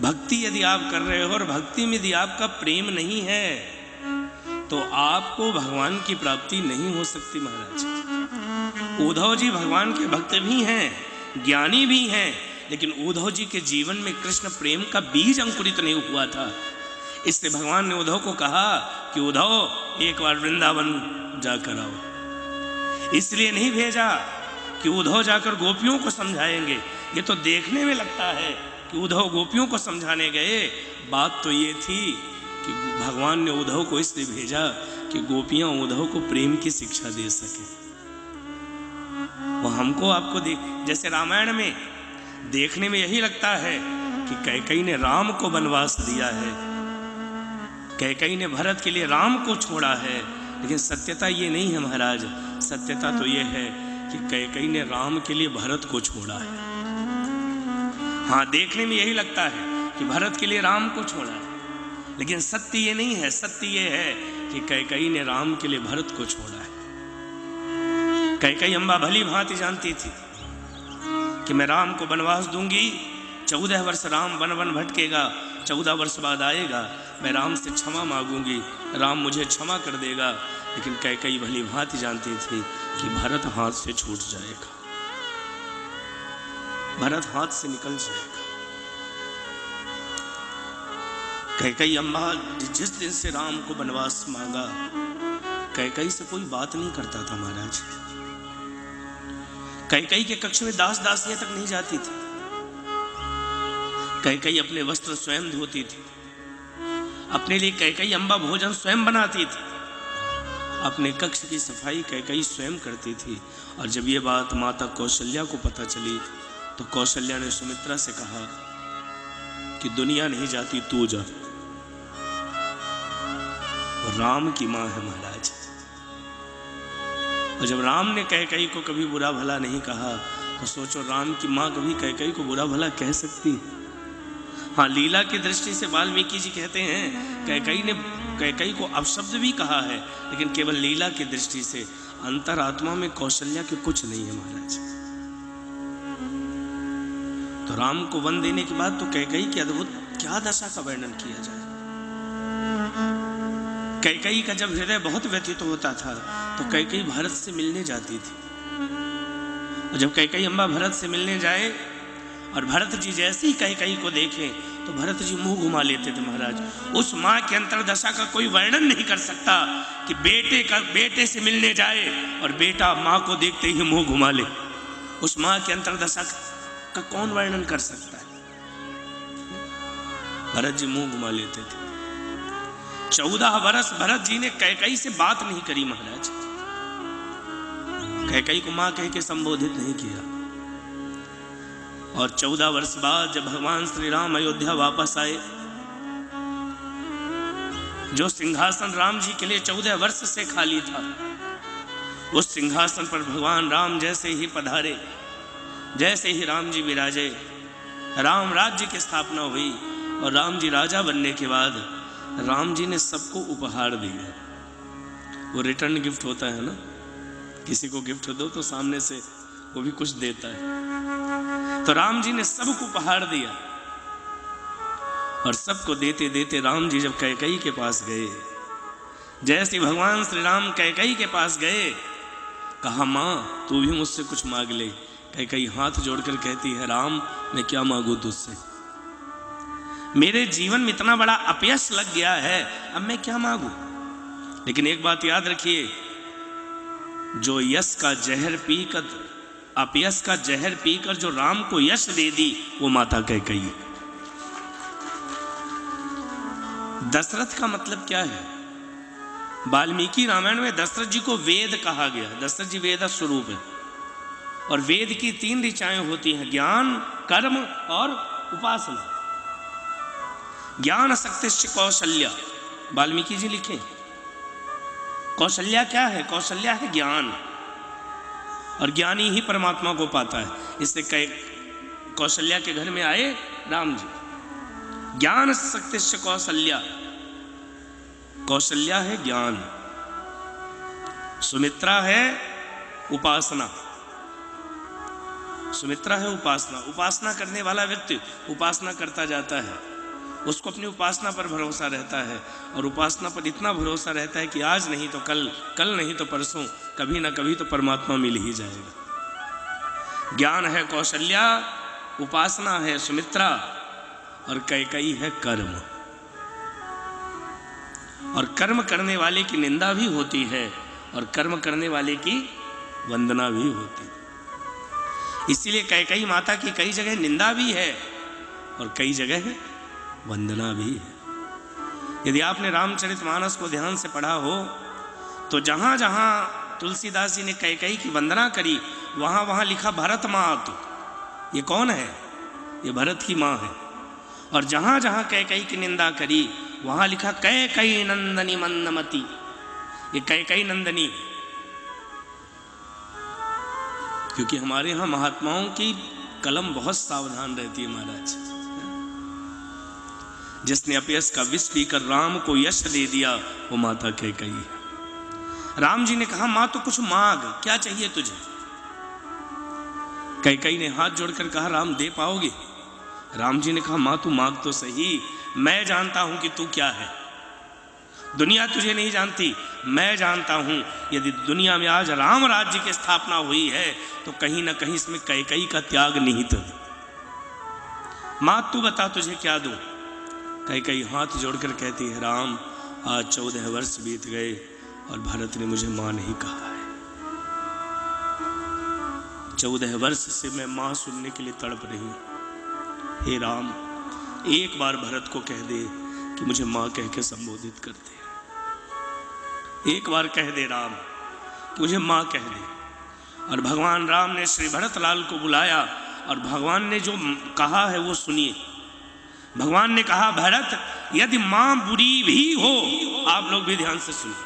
भक्ति यदि आप कर रहे हो और भक्ति में यदि आपका प्रेम नहीं है तो आपको भगवान की प्राप्ति नहीं हो सकती महाराज। उद्धव जी भगवान के भक्त भी हैं, ज्ञानी भी हैं, लेकिन उद्धव जी के जीवन में कृष्ण प्रेम का बीज अंकुरित नहीं हुआ था। इसलिए भगवान ने उद्धव को कहा कि उद्धव एक बार वृंदावन जाकर आओ। इसलिए नहीं भेजा कि उद्धव जाकर गोपियों को समझाएंगे। ये तो देखने में लगता है कि उद्धव गोपियों को समझाने गए, बात तो ये थी कि भगवान ने उद्धव को इसलिए भेजा कि गोपियां उद्धव को प्रेम की शिक्षा दे सके। वो हमको आपको जैसे रामायण में देखने में यही लगता है कि कैकेयी ने राम को वनवास दिया है, कैकेयी ने भरत के लिए राम को छोड़ा है, लेकिन सत्यता ये नहीं है महाराज। सत्यता तो ये है कि कैकेयी ने राम के लिए भरत को छोड़ा है। हाँ, देखने में यही लगता है कि भरत के लिए राम को छोड़ा है, लेकिन सत्य ये नहीं है। सत्य ये है कि कैकेयी ने राम के लिए भरत को छोड़ा है। कैकेयी अम्बा भली भांति जानती थी कि मैं राम को वनवास दूंगी, 14 वर्ष राम वन वन भटकेगा, 14 वर्ष बाद आएगा, मैं राम से क्षमा मांगूंगी, राम मुझे क्षमा कर देगा। लेकिन कैकेयी भली भांति जानती थी कि भरत हाथ से छूट जाएगा, भरत हाथ से निकल जाएगा। कैकेयी अम्बा जिस दिन से राम को वनवास मांगा, कैकेयी से कोई बात नहीं करता था महाराज। कैकेयी के कक्ष में दास दासियां तक नहीं जाती थी। कैकेयी अपने वस्त्र स्वयं धोती थी, अपने लिए कैकेयी अम्बा भोजन स्वयं बनाती थी, अपने कक्ष की सफाई कैकेयी स्वयं करती थी। और जब ये बात माता कौशल्या को पता चली तो कौशल्या ने सुमित्रा से कहा कि दुनिया नहीं जाती, तू जा। और राम की मां है महाराज। और जब राम ने कैकेयी को कभी बुरा भला नहीं कहा तो सोचो राम की मां कभी कैकेयी को बुरा भला कह सकती है? हाँ, लीला की दृष्टि से वाल्मीकि जी कहते हैं कैकेयी ने कैकेयी को अपशब्द भी कहा है, लेकिन केवल लीला की दृष्टि से। अंतरात्मा में कौशल्या के कुछ नहीं है महाराज। तो राम को वन देने के बाद तो कैकेयी की अद्भुत क्या दशा का वर्णन किया जाए। कैकेयी का जब हृदय बहुत व्यथित होता था तो कैकेयी भरत से मिलने जाती थी। और जब कैकेयी अम्बा भरत से मिलने जाए और भरत जी जैसे ही कैकेयी को देखें तो भरत जी मुंह घुमा लेते थे महाराज। उस माँ की अंतरदशा का कोई वर्णन नहीं कर सकता कि बेटे से मिलने जाए और बेटा माँ को देखते ही मुंह घुमा ले। उस माँ की अंतरदशा का कौन वर्णन कर सकता है? भरत जी मुंह घुमा लेते थे। 14 वर्ष भरत जी ने कैकेयी से बात नहीं करी महाराज। कैकेयी को मां कह के संबोधित नहीं किया। और 14 वर्ष बाद जब भगवान श्री राम अयोध्या वापस आए, जो सिंहासन राम जी के लिए 14 वर्ष से खाली था, उस सिंहासन पर भगवान राम जैसे ही पधारे, जैसे ही राम जी विराजे, राम राज्य की स्थापना हुई। और राम जी राजा बनने के बाद राम जी ने सबको उपहार दिया। वो रिटर्न गिफ्ट होता है ना, किसी को गिफ्ट दो तो सामने से वो भी कुछ देता है। तो राम जी ने सबको उपहार दिया। और सबको देते देते राम जी जब कैकेयी के पास गए, जैसे भगवान श्री राम कैकेयी के पास गए, कहा मां तू भी मुझसे कुछ मांग ले। कैकेयी हाथ जोड़कर कहती है राम मैं क्या मांगू तुझसे, मेरे जीवन में इतना बड़ा अपयश लग गया है, अब मैं क्या मांगू। लेकिन एक बात याद रखिए, जो यश का जहर पीकर, अपयश का जहर पीकर जो राम को यश दे दी वो माता कैकेयी। दशरथ का मतलब क्या है? वाल्मीकि रामायण में दशरथ जी को वेद कहा गया। दशरथ जी वेद स्वरूप है। और वेद की 3 ऋचाएं होती हैं, ज्ञान, कर्म और उपासना। ज्ञान शक्तिश्च कौशल्या, वाल्मीकि जी लिखे। कौशल्या क्या है? कौशल्या है ज्ञान, और ज्ञानी ही परमात्मा को पाता है। इससे कौशल्या के घर में आए राम जी। ज्ञान शक्तिश्च कौशल्या, कौशल्या है ज्ञान, सुमित्रा है उपासना। सुमित्रा है उपासना। उपासना करने वाला व्यक्ति उपासना करता जाता है। उसको अपनी उपासना पर भरोसा रहता है, और उपासना पर इतना भरोसा रहता है कि आज नहीं तो कल, कल नहीं तो परसों, कभी ना कभी तो परमात्मा मिल ही जाएगा। ज्ञान है कौशल्या, उपासना है सुमित्रा, और कैकेयी है कर्म। और कर्म करने वाले की निंदा भी होती है और कर्म करने वाले की वंदना भी होती है। इसीलिए कैकेयी माता की कई जगह निंदा भी है और कई जगह वंदना भी है। यदि आपने रामचरितमानस को ध्यान से पढ़ा हो तो जहां जहां तुलसीदास जी ने कैकेयी की वंदना करी, वहां वहां लिखा भरत मातु। ये कौन है? ये भरत की मां है। और जहां जहां कैकेयी की निंदा करी, वहां लिखा कैकेयी नंदनी मंदमती। ये कैकेयी नंदनी है। क्योंकि हमारे यहां महात्माओं की कलम बहुत सावधान रहती है महाराज। जिसने अपयश का विष पीकर राम को यश दे दिया, वो माता कैकेयी है। राम जी ने कहा, मां तो कुछ मांग, क्या चाहिए तुझे? कैकेयी ने हाथ जोड़कर कहा, राम दे पाओगे? राम जी ने कहा, मां तू मांग तो सही, मैं जानता हूं कि तू क्या है। दुनिया तुझे नहीं जानती, मैं जानता हूं। यदि दुनिया में आज राम राज्य की स्थापना हुई है तो कहीं ना कहीं इसमें कैकेयी का त्याग निहित है। मां तू बता तुझे क्या दूं? कैकेयी हाथ जोड़कर कहती है, राम आज 14 वर्ष बीत गए और भरत ने मुझे मां नहीं कहा है। 14 वर्ष से मैं मां सुनने के लिए तड़प रही हूं। हे राम, एक बार भरत को कह दे कि मुझे मां कह के संबोधित कर दे। एक बार कह दे राम कि मुझे मां कह दे। और भगवान राम ने श्री भरतलाल को बुलाया और भगवान ने जो कहा है वो सुनिए। भगवान ने कहा, भरत यदि मां बुरी भी हो, आप लोग भी ध्यान से सुनिए,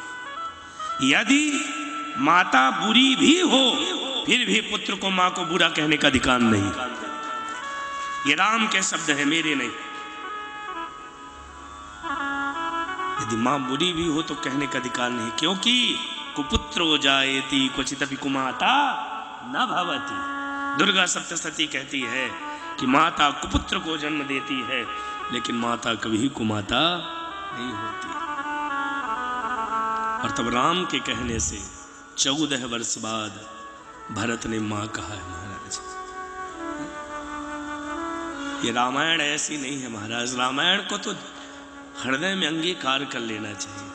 यदि माता बुरी भी हो फिर भी पुत्र को मां को बुरा कहने का अधिकार नहीं। ये राम के शब्द है, मेरे नहीं। यदि मां बुरी भी हो तो कहने का अधिकार नहीं, क्योंकि कुपुत्रो जायेति क्वचिदपि कुमाता न भवति। दुर्गा सप्तशती कहती है कि माता कुपुत्र को जन्म देती है, लेकिन माता कभी कुमाता नहीं होती। और तब राम के कहने से 14 वर्ष बाद भरत ने मां कहा है महाराज। ये रामायण ऐसी नहीं है महाराज। रामायण को तो हृदय में अंगीकार कर लेना चाहिए।